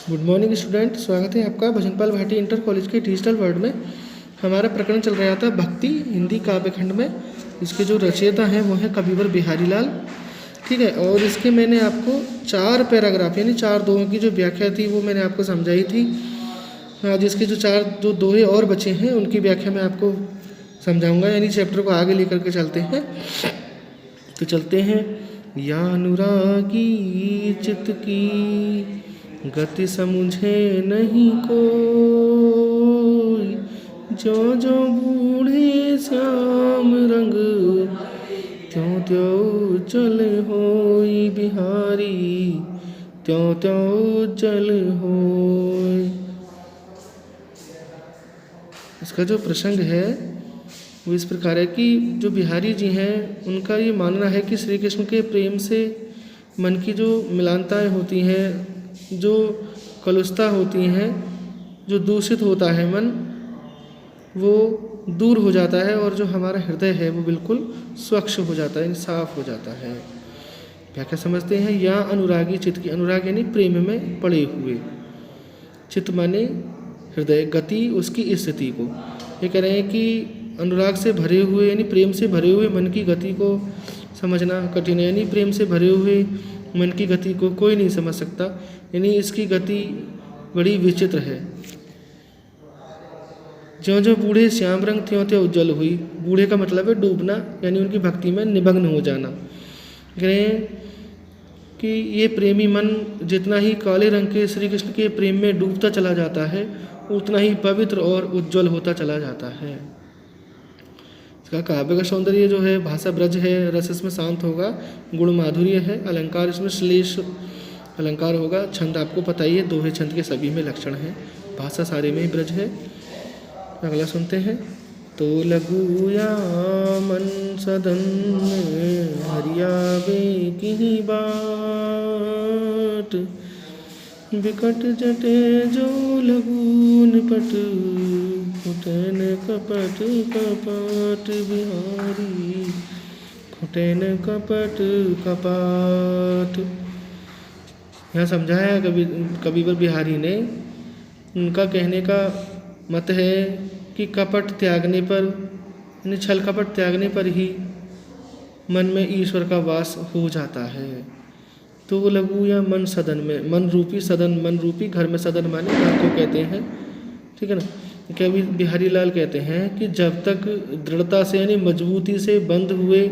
Good morning student, स्वागत है आपका भजनपाल भाटी इंटर कॉलेज के डिजिटल वर्ल्ड में। हमारा प्रकरण चल रहा था भक्ति हिंदी काव्य खंड में। इसके जो रचयिता हैं वो हैं कविवर बिहारी लाल। ठीक है, और इसके मैंने आपको 4 पैराग्राफ यानी 4 दोहों की जो व्याख्या थी वो मैंने आपको समझाई थी। आज इसके जो दोहे और बचे हैं उनकी व्याख्या मैं आपको समझाऊंगा, यानी चैप्टर को आगे लेकर के चलते हैं। तो चलते हैं। या अनुरागी चित्त की गति समझे नहीं कोई, जो जो बूढ़े श्याम रंग त्यों त्यों उज्जवल होई बिहारी, त्यों त्यों उज्जवल होई। इसका जो प्रसंग है वो इस प्रकार है कि जो बिहारी जी हैं उनका ये मानना है कि श्री कृष्ण के प्रेम से मन की जो मिलानताएँ होती हैं, जो कलुषता होती हैं, जो दूषित होता है मन, वो दूर हो जाता है और जो हमारा हृदय है वो बिल्कुल स्वच्छ हो जाता है, साफ हो जाता है। क्या समझते हैं? या अनुरागी चित्त की, अनुराग यानी प्रेम में पड़े हुए, चित्त माने हृदय, गति उसकी स्थिति को। ये कह रहे हैं कि अनुराग से भरे हुए यानी प्रेम से भरे हुए मन की गति को समझना कठिन है, यानी प्रेम से भरे हुए मन की गति को कोई नहीं समझ सकता, यानी इसकी गति बड़ी विचित्र है। ज्यों ज्यों बूढ़े श्याम रंग त्यों त्यों उज्जवल हुई। बूढ़े का मतलब है डूबना, यानी उनकी भक्ति में निमग्न हो जाना। कह रहे हैं कि ये प्रेमी मन जितना ही काले रंग के श्री कृष्ण के प्रेम में डूबता चला जाता है उतना ही पवित्र और उज्जवल होता चला जाता है। इसका काव्य का सौंदर्य जो है, भाषा ब्रज है, रस इसमें शांत होगा, गुण माधुर्य है, अलंकार इसमें श्लेष अलंकार होगा, छंद आपको पता ही है, दोहे छंद के सभी में लक्षण है, भाषा सारे में ही ब्रज है। अगला सुनते हैं। तो लघु या मन सदन हरियावे की बाट, विकट जटे जो लघु निपट, खुटन कपट कपट बिहारी, खुटन कपट कपाट। यहाँ समझाया कविवर बिहारी ने। उनका कहने का मत है कि कपट त्यागने पर, यानी छल कपट त्यागने पर ही मन में ईश्वर का वास हो जाता है। तो वो लघु या मन सदन में, मन रूपी सदन, मन रूपी घर में, सदन माने घर को कहते हैं, ठीक है ना। कवि बिहारी लाल कहते हैं कि जब तक दृढ़ता से यानी मजबूती से बंद हुए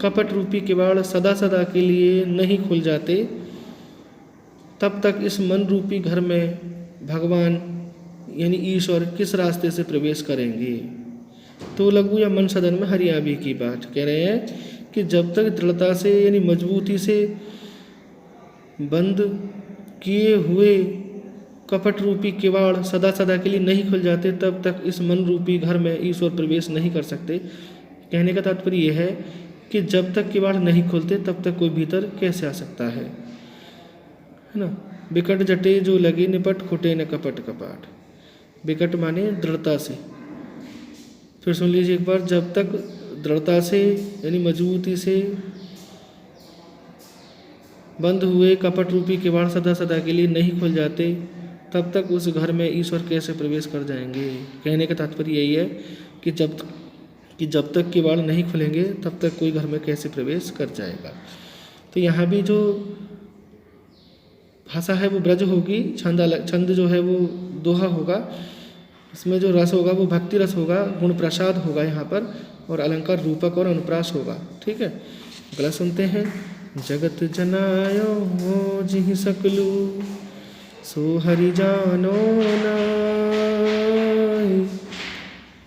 कपट रूपी किवाड़ सदा सदा के लिए नहीं खुल जाते, तब तक इस मन रूपी घर में भगवान यानी ईश्वर किस रास्ते से प्रवेश करेंगे। तो लघु या मन सदन में हरियावी की बात कह रहे हैं कि जब तक दृढ़ता से यानी मजबूती से बंद किए हुए कपट रूपी किवाड़ सदा सदा के लिए नहीं खुल जाते, तब तक इस मन रूपी घर में ईश्वर प्रवेश नहीं कर सकते। कहने का तात्पर्य यह है कि जब तक किवाड़ नहीं खुलते तब तक कोई भीतर कैसे आ सकता है ना। विकट जटे जो लगे निपट, खुटे न कपट कपाट। विकट माने दृढ़ता से। फिर सुन लीजिए एक बार। जब तक दृढ़ता से यानी मजबूती से बंद हुए कपट रूपी किवाड़ सदा सदा के लिए नहीं खुल जाते, तब तक उस घर में ईश्वर कैसे प्रवेश कर जाएंगे। कहने का तात्पर्य यही है कि जब तक किवाड़ नहीं खुलेंगे तब तक कोई घर में कैसे प्रवेश कर जाएगा। तो यहाँ भी जो भाषा है वो ब्रज होगी, छंद जो है वो दोहा होगा, इसमें जो रस होगा वो भक्ति रस होगा, गुण प्रसाद होगा यहाँ पर, और अलंकार रूपक और अनुप्रास होगा। ठीक है, अगला सुनते हैं। जगत जनायो जिहि सकलू, सो हरि जानो नाई,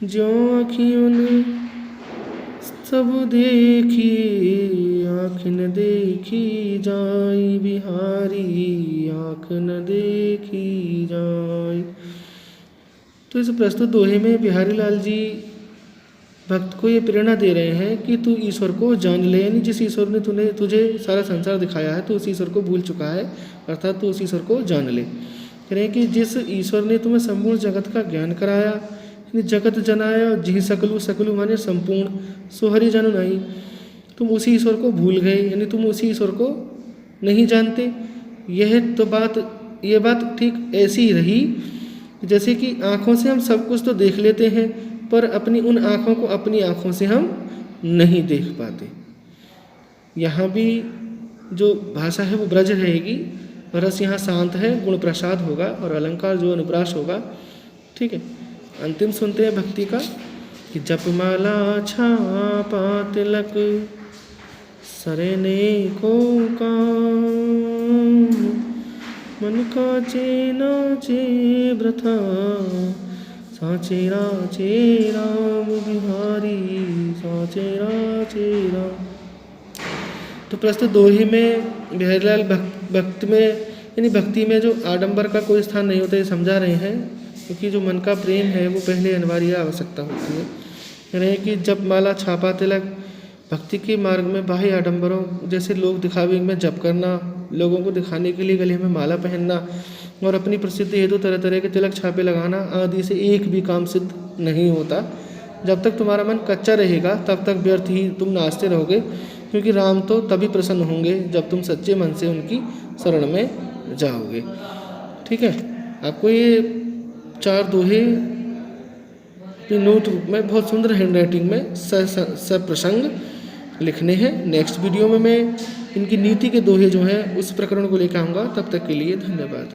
ज्यों अखियुन सब देखी, आँख न देखी जाई बिहारी, आँख न देखी जाई। तो इस प्रस्तुत दोहे में बिहारी लाल जी भक्त को ये प्रेरणा दे रहे हैं कि तू ईश्वर को जान ले, यानी जिस ईश्वर ने तुझे सारा संसार दिखाया है तो उस ईश्वर को भूल चुका है, अर्थात तू उस ईश्वर को जान ले। कह रहे हैं कि जिस ईश्वर ने तुम्हें संपूर्ण जगत का ज्ञान कराया, यानी जगत जनाया, जिहि सकलू, सकलू माने संपूर्ण, सो हरि जन नहीं, तुम उसी ईश्वर को भूल गए, यानी तुम उसी ईश्वर को नहीं जानते। यह तो बात ये बात ठीक ऐसी ही रही जैसे कि आँखों से हम सब कुछ तो देख लेते हैं, पर अपनी उन आँखों को अपनी आँखों से हम नहीं देख पाते। यहाँ भी जो भाषा है वो ब्रज रहेगी, रस यहाँ शांत है, गुण प्रसाद होगा और अलंकार जो अनुप्रास होगा। ठीक है, अंतिम सुनते हैं भक्ति का कि जपमाला छापा तिलक सरेने को काम, मन काचे नाचे व्रथा साचे राचे राम बिहारी साचे राचे राम। तो प्रस्तुत दोहे में बिहारीलाल भक्त में यानी भक्ति में जो आडंबर का कोई स्थान नहीं होता, ये समझा रहे हैं, क्योंकि जो मन का प्रेम है वो पहले अनिवार्य आवश्यकता होती है। यानी कि जप माला छापा तिलक, भक्ति के मार्ग में बाह्य आडंबरों जैसे लोग दिखावे में जप करना, लोगों को दिखाने के लिए गले में माला पहनना और अपनी प्रसिद्धि हेतु तरह तरह के तिलक छापे लगाना आदि से एक भी काम सिद्ध नहीं होता। जब तक तुम्हारा मन कच्चा रहेगा तब तक व्यर्थ ही तुम नाचते रहोगे, क्योंकि राम तो तभी प्रसन्न होंगे जब तुम सच्चे मन से उनकी शरण में जाओगे। ठीक है, आपको ये 4 दोहे नोट में बहुत सुंदर हैंड राइटिंग में सप्रसंग लिखने हैं। नेक्स्ट वीडियो में मैं इनकी नीति के दोहे जो हैं उस प्रकरण को लेकर आऊँगा। तब तक के लिए धन्यवाद।